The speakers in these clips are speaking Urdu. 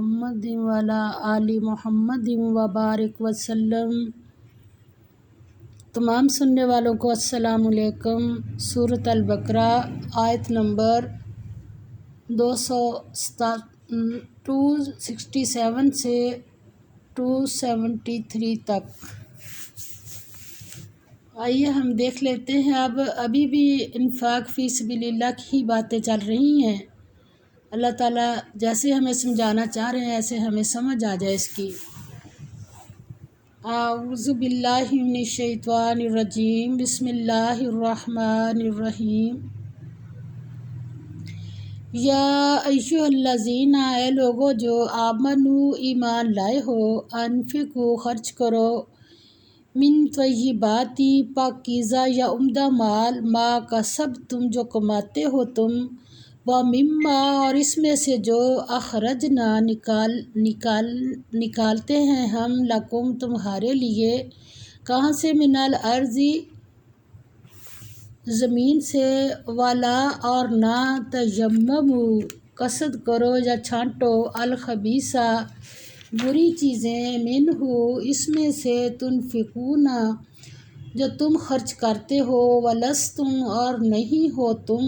محمد وعلی آل محمد وبارک وسلم۔ تمام سننے والوں کو السلام علیکم۔ سورۃ البقرہ آیت نمبر 267 سے 273 تک۔ آئیے ہم دیکھ لیتے ہیں۔ ابھی بھی انفاق فی سبیل اللہ کی ہی باتیں چل رہی ہیں۔ اللہ تعالیٰ جیسے ہمیں سمجھانا چاہ رہے ہیں ایسے ہمیں سمجھ آ جائے اس کی۔ اعوذ باللہ من الشیطان الرجیم، بسم اللہ الرحمن الرحیم۔ یا ایھا الذین، اے لوگو جو آمنو ایمان لائے ہو، انفقوا خرچ کرو، من طیبات پاکیزہ یا عمدہ مال، ما کسبتم جو کماتے ہو تم، ومما اور اس میں سے جو اخرجنا نکالتے ہیں ہم، لکم تمہارے لیے، کہاں سے، من الارض زمین سے، ولا اور نہ، تیمموا قصد کرو یا چھانٹو، الخبیثہ بری چیزیں، منہ اس میں سے، تنفقون جو تم خرچ کرتے ہو، ولستم اور نہیں ہو تم،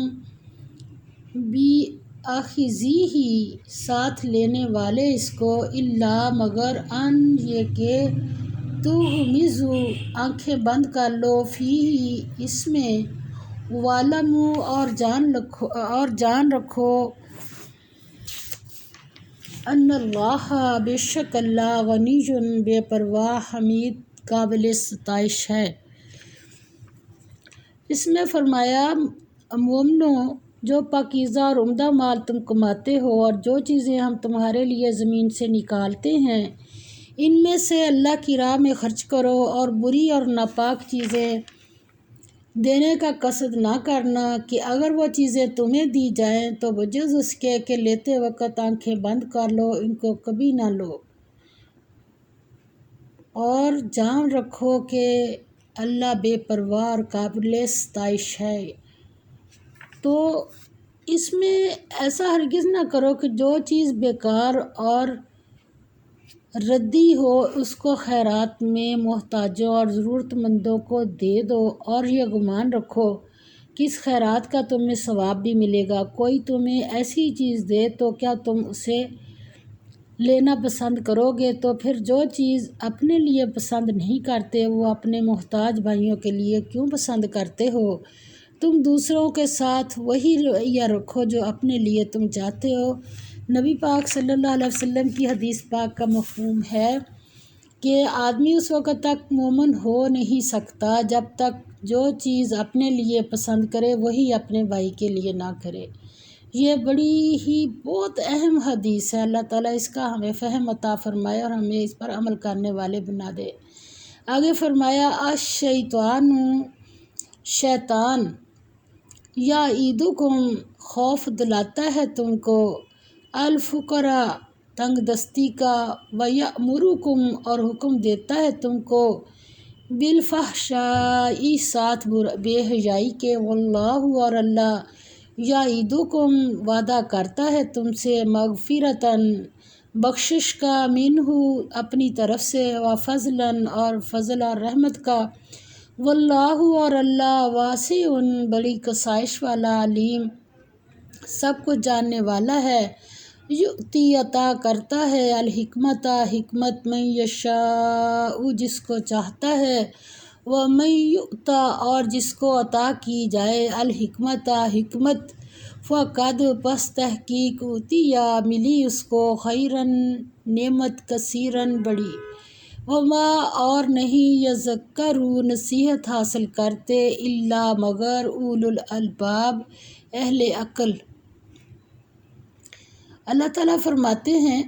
بِآخِذِیہ ساتھ لینے والے اس کو، الا مگر ان یہ کہ تغمضوا آنکھیں بند کر لو، فیہ اس میں، وَاعْلَمُوا اور جان رکھو، ان اللہ بے شک اللہ، غنی بے پرواہ، حمید قابل ستائش ہے۔ اس میں فرمایا مومنو جو پاکیزہ اور عمدہ مال تم کماتے ہو اور جو چیزیں ہم تمہارے لیے زمین سے نکالتے ہیں ان میں سے اللہ کی راہ میں خرچ کرو، اور بری اور ناپاک چیزیں دینے کا قصد نہ کرنا کہ اگر وہ چیزیں تمہیں دی جائیں تو بجز اس کے کہ لیتے وقت آنکھیں بند کر لو، ان کو کبھی نہ لو، اور جان رکھو کہ اللہ بے پرواہ اور قابل ستائش ہے۔ تو اس میں ایسا ہرگز نہ کرو کہ جو چیز بیکار اور ردی ہو اس کو خیرات میں محتاجوں اور ضرورت مندوں کو دے دو، اور یہ گمان رکھو کہ اس خیرات کا تمہیں ثواب بھی ملے گا۔ کوئی تمہیں ایسی چیز دے تو کیا تم اسے لینا پسند کرو گے؟ تو پھر جو چیز اپنے لیے پسند نہیں کرتے وہ اپنے محتاج بھائیوں کے لیے کیوں پسند کرتے ہو؟ تم دوسروں کے ساتھ وہی رویہ رکھو جو اپنے لیے تم چاہتے ہو۔ نبی پاک صلی اللہ علیہ وسلم کی حدیث پاک کا مفہوم ہے کہ آدمی اس وقت تک مومن ہو نہیں سکتا جب تک جو چیز اپنے لیے پسند کرے وہی اپنے بھائی کے لیے نہ کرے۔ یہ بڑی ہی بہت اہم حدیث ہے۔ اللہ تعالیٰ اس کا ہمیں فہم عطا فرمائے اور ہمیں اس پر عمل کرنے والے بنا دے۔ آگے فرمایا شیطان یعیدکم خوف دلاتا ہے تم کو، الفقر تنگ دستی کا، ویأمرکم اور حکم دیتا ہے تم کو، بالفحشاء ساتھ بے حیائی کے، واللہ اور اللہ، یعیدکم وعدہ کرتا ہے تم سے، مغفرۃ بخشش کا، منہ اپنی طرف سے، وفضلا اور فضل اور رحمت کا، واللہ اور اللہ، واسع بڑی کسائش والا، علیم سب کچھ جاننے والا ہے، یؤتی عطا کرتا ہے، الحکمت حکمت، من یشاء جس کو چاہتا ہے، ومن یؤت اور جس کو عطا کی جائے، الحکمت حکمت، فقد پس تحقیق، اوتیا ملی اس کو، خیرا نعمت، کثیرا بڑی، وما اور نہیں، یذکر نصیحت حاصل کرتے، الا مگر، اولو الالباب اہل عقل۔ اللہ تعالیٰ فرماتے ہیں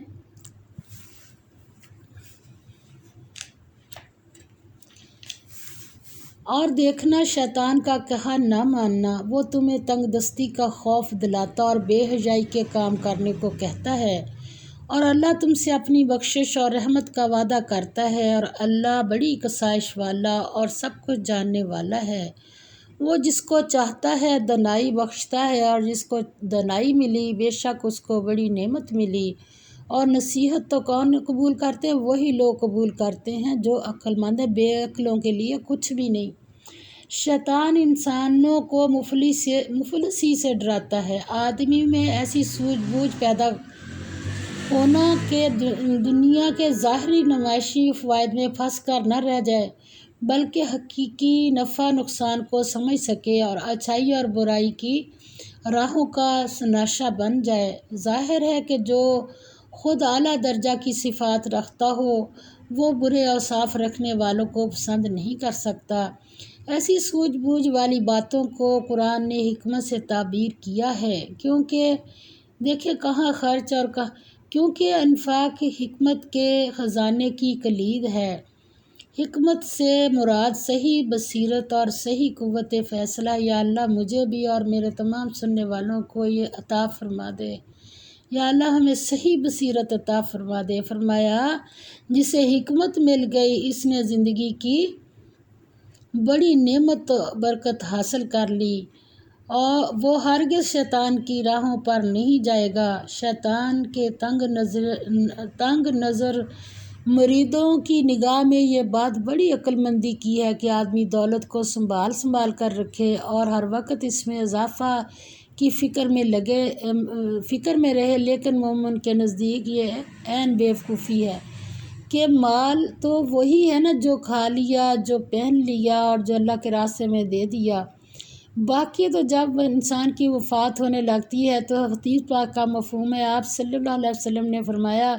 اور دیکھنا شیطان کا کہا نہ ماننا، وہ تمہیں تنگ دستی کا خوف دلاتا اور بے حیائی کے کام کرنے کو کہتا ہے، اور اللہ تم سے اپنی بخشش اور رحمت کا وعدہ کرتا ہے، اور اللہ بڑی کسائش والا اور سب کچھ جاننے والا ہے۔ وہ جس کو چاہتا ہے دنائی بخشتا ہے، اور جس کو دنائی ملی بے شک اس کو بڑی نعمت ملی، اور نصیحت تو کون قبول کرتے ہیں؟ وہی لوگ قبول کرتے ہیں جو عقل مند ہیں، بے عقلوں کے لیے کچھ بھی نہیں۔ شیطان انسانوں کو مفلسی سے ڈراتا ہے، آدمی میں ایسی سوجھ بوجھ پیدا ہونا کہ دنیا کے ظاہری نمائشی فوائد میں پھنس کر نہ رہ جائے، بلکہ حقیقی نفع نقصان کو سمجھ سکے اور اچھائی اور برائی کی راہوں کا ناشا بن جائے۔ ظاہر ہے کہ جو خود اعلیٰ درجہ کی صفات رکھتا ہو وہ برے اوصاف رکھنے والوں کو پسند نہیں کر سکتا۔ ایسی سوجھ بوجھ والی باتوں کو قرآن نے حکمت سے تعبیر کیا ہے، کیونکہ دیکھیں کہاں خرچ اور کیونکہ انفاق حکمت کے خزانے کی کلید ہے۔ حکمت سے مراد صحیح بصیرت اور صحیح قوت فیصلہ۔ یا اللہ مجھے بھی اور میرے تمام سننے والوں کو یہ عطا فرما دے۔ یا اللہ ہمیں صحیح بصیرت عطا فرما دے۔ فرمایا جسے حکمت مل گئی اس نے زندگی کی بڑی نعمت برکت حاصل کر لی اور وہ ہرگز شیطان کی راہوں پر نہیں جائے گا۔ شیطان کے تنگ نظر مریدوں کی نگاہ میں یہ بات بڑی عقل مندی کی ہے کہ آدمی دولت کو سنبھال کر رکھے اور ہر وقت اس میں اضافہ کی فکر میں رہے، لیکن مومن کے نزدیک یہ عین بیوقوفی ہے کہ مال تو وہی ہے نا جو کھا لیا، جو پہن لیا اور جو اللہ کے راستے میں دے دیا، باقی تو جب انسان کی وفات ہونے لگتی ہے تو حدیث پاک کا مفہوم ہے۔ آپ صلی اللہ علیہ وسلم نے فرمایا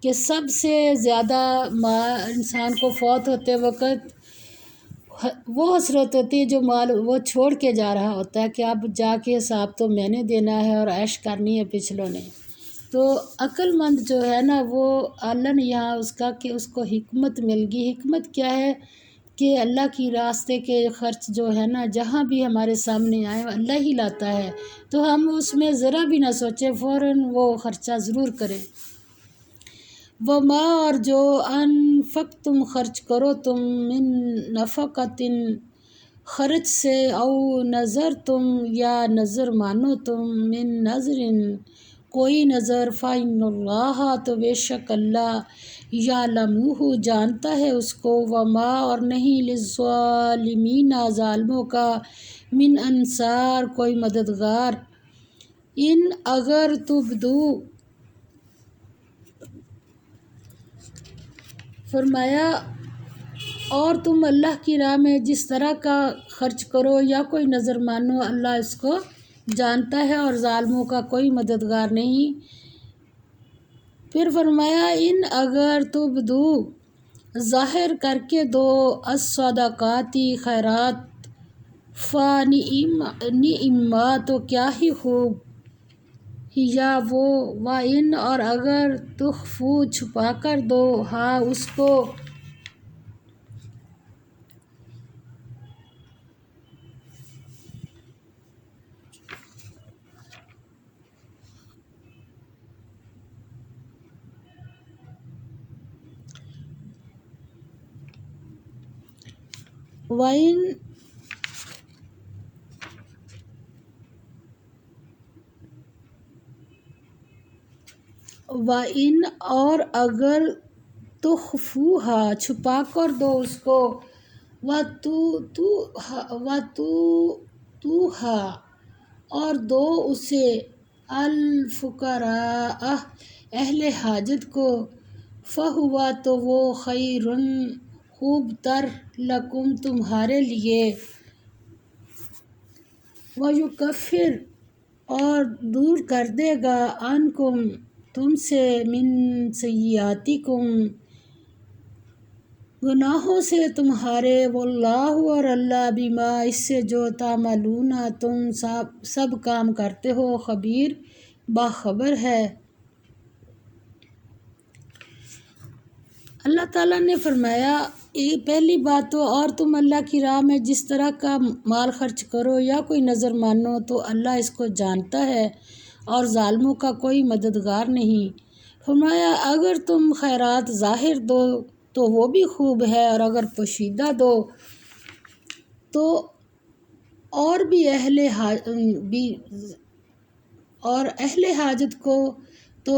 کہ سب سے زیادہ انسان کو فوت ہوتے وقت وہ حسرت ہوتی ہے جو مال وہ چھوڑ کے جا رہا ہوتا ہے کہ اب جا کے حساب تو میں نے دینا ہے اور عیش کرنی ہے پچھلوں نے۔ تو عقل مند جو ہے نا وہ اللہ نے یہاں اس کا کہ اس کو حکمت مل گئی۔ حکمت کیا ہے کہ اللہ کی راستے کے خرچ جو ہے نا جہاں بھی ہمارے سامنے آئے اللہ ہی لاتا ہے، تو ہم اس میں ذرا بھی نہ سوچیں، فوراً وہ خرچہ ضرور کریں۔ وما اور جو انفقتم خرچ کرو تم من نفقۃ خرچ سے، او نظر تم یا نظر مانو تم من نظر کوئی نظر، فإن اللہ تو بے شک اللہ یعلمہ جانتا ہے اس کو، وما اور نہیں للظالمین ظالموں کا من انصار کوئی مددگار، ان اگر تبدو فرمایا اور تم اللہ کی راہ میں جس طرح کا خرچ کرو یا کوئی نظر مانو اللہ اس کو جانتا ہے اور ظالموں کا کوئی مددگار نہیں۔ پھر فرمایا ان اگر تبدو ظاہر کر کے دو الصدقاتی خیرات فنعما تو کیا ہی خوب یا وہ، وَإِنْ اور اگر تخفوا چھپا کر دو ہاں اس کو، وَإِنْ اور اگر تخفوها چھپا کر دو اس کو، وَتُؤْتُوهَا اور دو اسے الفقراء اہل حاجت کو، فہوا تو وہ خیر خوب تر لکم تمہارے لیے، وَيُكَفِّرْ اور دور کر دے گا عنکم تم سے، من سیئاتکم گناہوں سے تمہارے، واللہ اور اللہ بما اس سے جو تعملون تم سب کام کرتے ہو خبیر باخبر ہے۔ اللہ تعالیٰ نے فرمایا پہلی بات تو اور تم اللہ کی راہ میں جس طرح کا مال خرچ کرو یا کوئی نظر مانو تو اللہ اس کو جانتا ہے اور ظالموں کا کوئی مددگار نہیں۔ فرمایا اگر تم خیرات ظاہر دو تو وہ بھی خوب ہے اور اگر پوشیدہ دو تو اور بھی اہل حاجت کو تو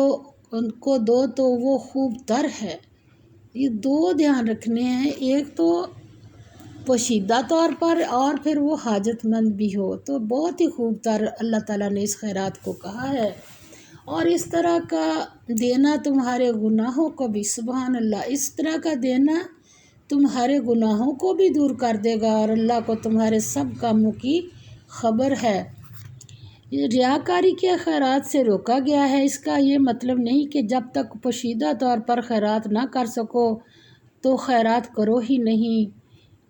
ان کو دو تو وہ خوب تر ہے۔ یہ دو دھیان رکھنے ہیں، ایک تو پوشیدہ طور پر اور پھر وہ حاجت مند بھی ہو، تو بہت ہی خوب تر اللہ تعالیٰ نے اس خیرات کو کہا ہے۔ اور اس طرح کا دینا تمہارے گناہوں کو بھی، سبحان اللہ، اس طرح کا دینا تمہارے گناہوں کو بھی دور کر دے گا، اور اللہ کو تمہارے سب کاموں کی خبر ہے۔ ریاکاری کے خیرات سے روکا گیا ہے، اس کا یہ مطلب نہیں کہ جب تک پوشیدہ طور پر خیرات نہ کر سکو تو خیرات کرو ہی نہیں،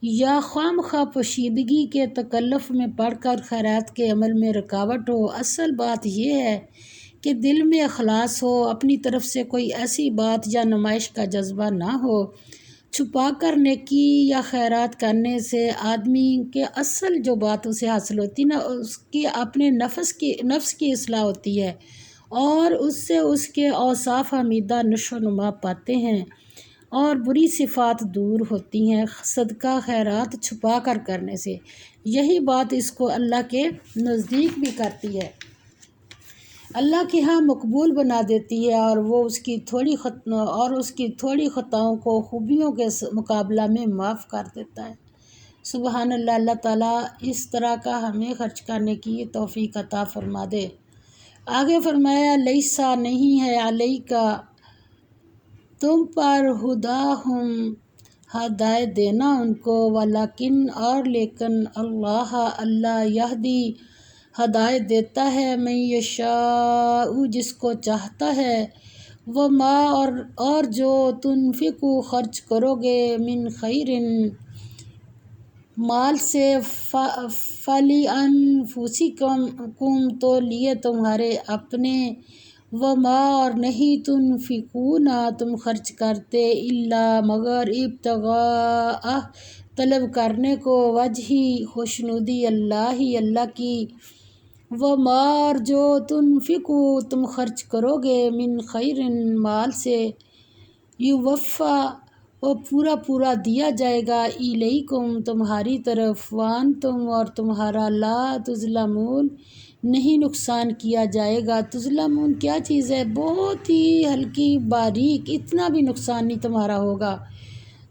یا خواہ مخواہ پوشیدگی کے تکلف میں پڑھ کر خیرات کے عمل میں رکاوٹ ہو۔ اصل بات یہ ہے کہ دل میں اخلاص ہو، اپنی طرف سے کوئی ایسی بات یا نمائش کا جذبہ نہ ہو۔ چھپا کر نیکی یا خیرات کرنے سے آدمی کے اصل جو بات اسے حاصل ہوتی نا، اس کی اپنے نفس کی اصلاح ہوتی ہے، اور اس سے اس کے اوصاف حمیدہ نشو و نما پاتے ہیں اور بری صفات دور ہوتی ہیں صدقہ خیرات چھپا کر کرنے سے۔ یہی بات اس کو اللہ کے نزدیک بھی کرتی ہے، اللہ کے ہاں مقبول بنا دیتی ہے، اور وہ اس کی تھوڑی خطاؤں کو خوبیوں کے مقابلہ میں معاف کر دیتا ہے۔ سبحان اللہ، اللہ تعالیٰ اس طرح کا ہمیں خرچ کرنے کی توفیق عطا فرما دے۔ آگے فرمایا، لیسا نہیں ہے علیکا تم پر ہداہم ہدایت دینا ان کو، ولیکن اور لیکن اللہ یہدی ہدایت دیتا ہے من یشاء جس کو چاہتا ہے، وما اور جو تنفقو خرچ کرو گے من خیر مال سے، فلی انفسکم تو لیے تمہارے اپنے، وما اور نہیں تنفقون تم خرچ کرتے، الا مگر ابتغاء طلب کرنے کو، وجہی خوشنودی اللہ کی، وما اور جو تنفقو تم خرچ کرو گے من خیر مال سے، یوفا وہ پورا دیا جائے گا، الیکم تمہاری طرف، وانتم اور تمہارا، لا تظلمون نہیں نقصان کیا جائے گا۔ تظلمون کیا چیز ہے؟ بہت ہی ہلکی باریک، اتنا بھی نقصان نہیں تمہارا ہوگا۔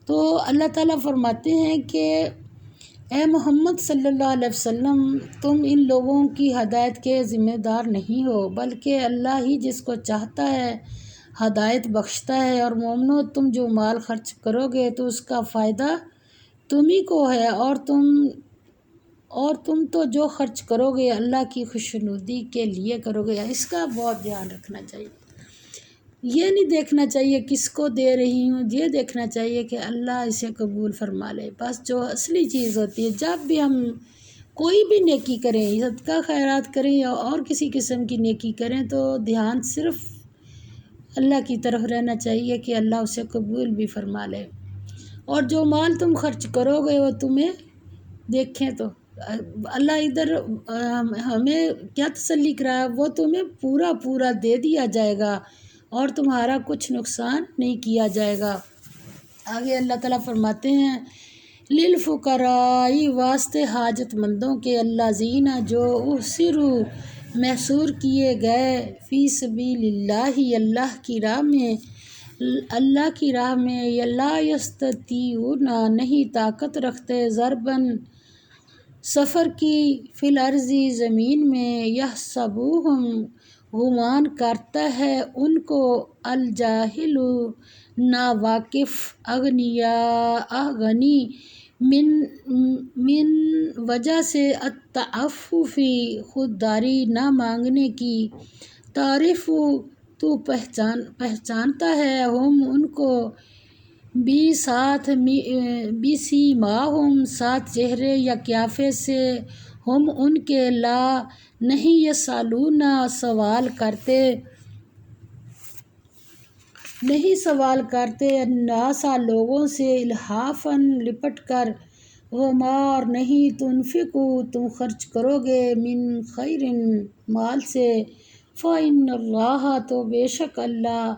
تو اللہ تعالیٰ فرماتے ہیں کہ اے محمد صلی اللہ علیہ وسلم، تم ان لوگوں کی ہدایت کے ذمہ دار نہیں ہو، بلکہ اللہ ہی جس کو چاہتا ہے ہدایت بخشتا ہے، اور مومنو تم جو مال خرچ کرو گے تو اس کا فائدہ تمہیں کو ہے، اور تم تو جو خرچ کرو گے اللہ کی خوشنودی کے لیے کرو گے۔ اس کا بہت دھیان رکھنا چاہیے، یہ نہیں دیکھنا چاہیے کس کو دے رہی ہوں، یہ دیکھنا چاہیے کہ اللہ اسے قبول فرما لے، بس جو اصلی چیز ہوتی ہے۔ جب بھی ہم کوئی بھی نیکی کریں، صدقہ خیرات کریں یا اور کسی قسم کی نیکی کریں، تو دھیان صرف اللہ کی طرف رہنا چاہیے کہ اللہ اسے قبول بھی فرما لے۔ اور جو مال تم خرچ کرو گے وہ تمہیں دیکھیں تو اللہ ادھر ہمیں کیا تسلی کرا، وہ تمہیں پورا دے دیا جائے گا اور تمہارا کچھ نقصان نہیں کیا جائے گا۔ آگے اللہ تعالیٰ فرماتے ہیں، للفقراء واسطے حاجت مندوں کے، الذین جو احصروا محصور کیے گئے، فی سبیل اللہ اللہ کی راہ میں، لا یستطیعون نہیں طاقت رکھتے، ضرباً سفر کی، فی الارض زمین میں، یحسبوہم گمان کرتا ہے ان کو، الجاہل ناواقف، اغنیاء غنی، من وجہ سے، التعفف خودداری نہ مانگنے کی، تعرف تو پہچانتا ہے، ہم ان کو، بسیماہم سات چہرے یا قیافے سے، ہم ان کے، لا نہیں، یسالون سوال کرتے، الناس لوگوں سے، الحافاً لپٹ کر، وما اور نہیں تنفقو تم خرچ کرو گے من خیر مال سے، فإن اللہ تو بے شک اللہ،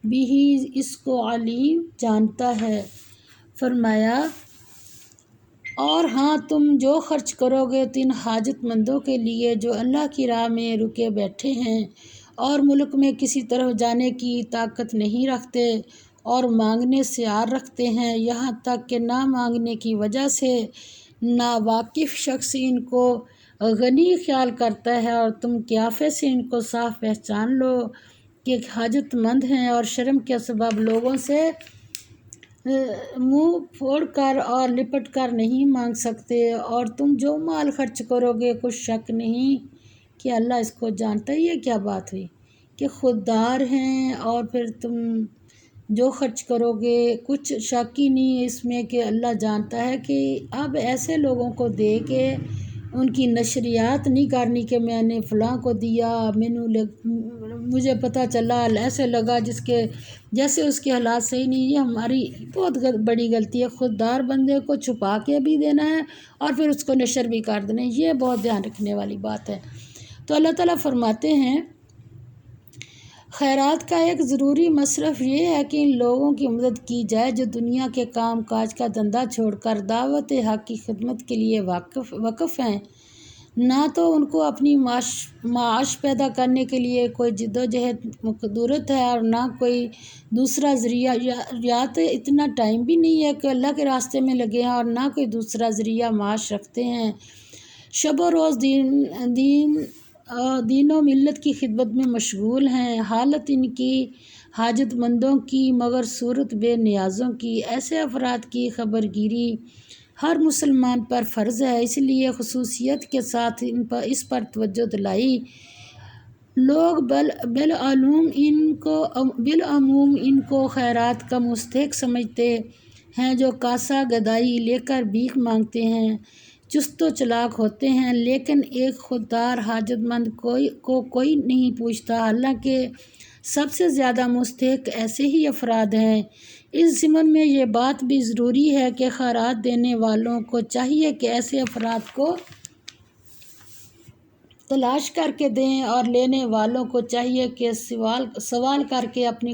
بھی اس کو علیم جانتا ہے۔ فرمایا، اور ہاں تم جو خرچ کرو گے تو ان حاجت مندوں کے لیے جو اللہ کی راہ میں رکے بیٹھے ہیں اور ملک میں کسی طرف جانے کی طاقت نہیں رکھتے اور مانگنے سے عار رکھتے ہیں، یہاں تک کہ نہ مانگنے کی وجہ سے ناواقف شخص ان کو غنی خیال کرتا ہے، اور تم قیافے سے ان کو صاف پہچان لو کہ حاجت مند ہیں اور شرم کے سبب لوگوں سے منہ پھوڑ کر اور لپٹ کر نہیں مانگ سکتے، اور تم جو مال خرچ کرو گے کچھ شک نہیں کہ اللہ اس کو جانتا ہے۔ یہ کیا بات ہوئی کہ خوددار ہیں، اور پھر تم جو خرچ کرو گے کچھ شک ہی نہیں اس میں کہ اللہ جانتا ہے۔ کہ اب ایسے لوگوں کو دے کے ان کی نشریات نہیں کرنی کہ میں نے فلاں کو دیا، مجھے پتہ چلا ایسے لگا جیسے اس کے حالات صحیح نہیں۔ یہ ہماری بہت بڑی غلطی ہے، خوددار بندے کو چھپا کے بھی دینا ہے اور پھر اس کو نشر بھی کر دینا ہے، یہ بہت دھیان رکھنے والی بات ہے۔ تو اللہ تعالیٰ فرماتے ہیں خیرات کا ایک ضروری مصرف یہ ہے کہ ان لوگوں کی مدد کی جائے جو دنیا کے کام کاج کا دھندا چھوڑ کر دعوت حق کی خدمت کے لیے وقف ہیں۔ نہ تو ان کو اپنی معاش پیدا کرنے کے لیے کوئی جد و جہد مقدورت ہے اور نہ کوئی دوسرا ذریعہ، یا تو اتنا ٹائم بھی نہیں ہے کہ اللہ کے راستے میں لگے ہیں، اور نہ کوئی دوسرا ذریعہ معاش رکھتے ہیں۔ شب و روز دین و ملت کی خدمت میں مشغول ہیں، حالت ان کی حاجت مندوں کی مگر صورت بے نیازوں کی۔ ایسے افراد کی خبرگیری ہر مسلمان پر فرض ہے، اس لیے خصوصیت کے ساتھ اس پر توجہ دلائی۔ لوگ بالعموم ان کو خیرات کا مستحق سمجھتے ہیں جو کاسہ گدائی لے کر بھیک مانگتے ہیں، چست و چالاک ہوتے ہیں، لیکن ایک خوددار حاجت مند کو کوئی نہیں پوچھتا، حالانکہ سب سے زیادہ مستحق ایسے ہی افراد ہیں۔ اس ضمن میں یہ بات بھی ضروری ہے کہ خیرات دینے والوں کو چاہیے کہ ایسے افراد کو تلاش کر کے دیں، اور لینے والوں کو چاہیے کہ سوال کر کے اپنی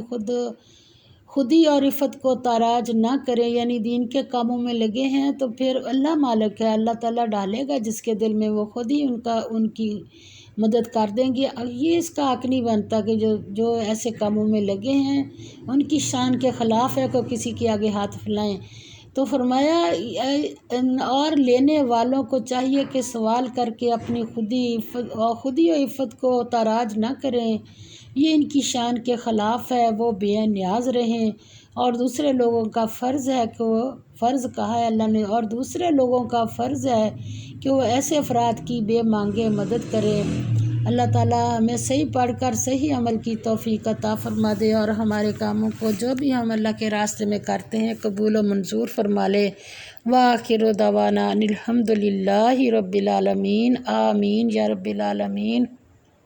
خودی اور عفت کو تاراج نہ کریں۔ یعنی دین کے کاموں میں لگے ہیں تو پھر اللہ مالک ہے، اللہ تعالیٰ ڈالے گا جس کے دل میں، وہ خود ہی ان کی مدد کر دیں گے۔ یہ اس کا حق نہیں بنتا کہ جو ایسے کاموں میں لگے ہیں ان کی شان کے خلاف ہے کہ کسی کے آگے ہاتھ پھیلائیں۔ تو فرمایا اور لینے والوں کو چاہیے کہ سوال کر کے اپنی خودی و عفت کو تاراج نہ کریں، یہ ان کی شان کے خلاف ہے، وہ بے نیاز رہیں، اور دوسرے لوگوں کا فرض ہے کہ وہ فرض کہا ہے اللہ نے، اور دوسرے لوگوں کا فرض ہے کہ وہ ایسے افراد کی بے مانگے مدد کریں۔ اللہ تعالیٰ ہمیں صحیح پڑھ کر صحیح عمل کی توفیق عطا فرما دے، اور ہمارے کاموں کو جو بھی ہم اللہ کے راستے میں کرتے ہیں قبول و منظور فرما لے۔ وآخر دعوانا الحمد للہ رب العالمین، آمین یا رب العالمین۔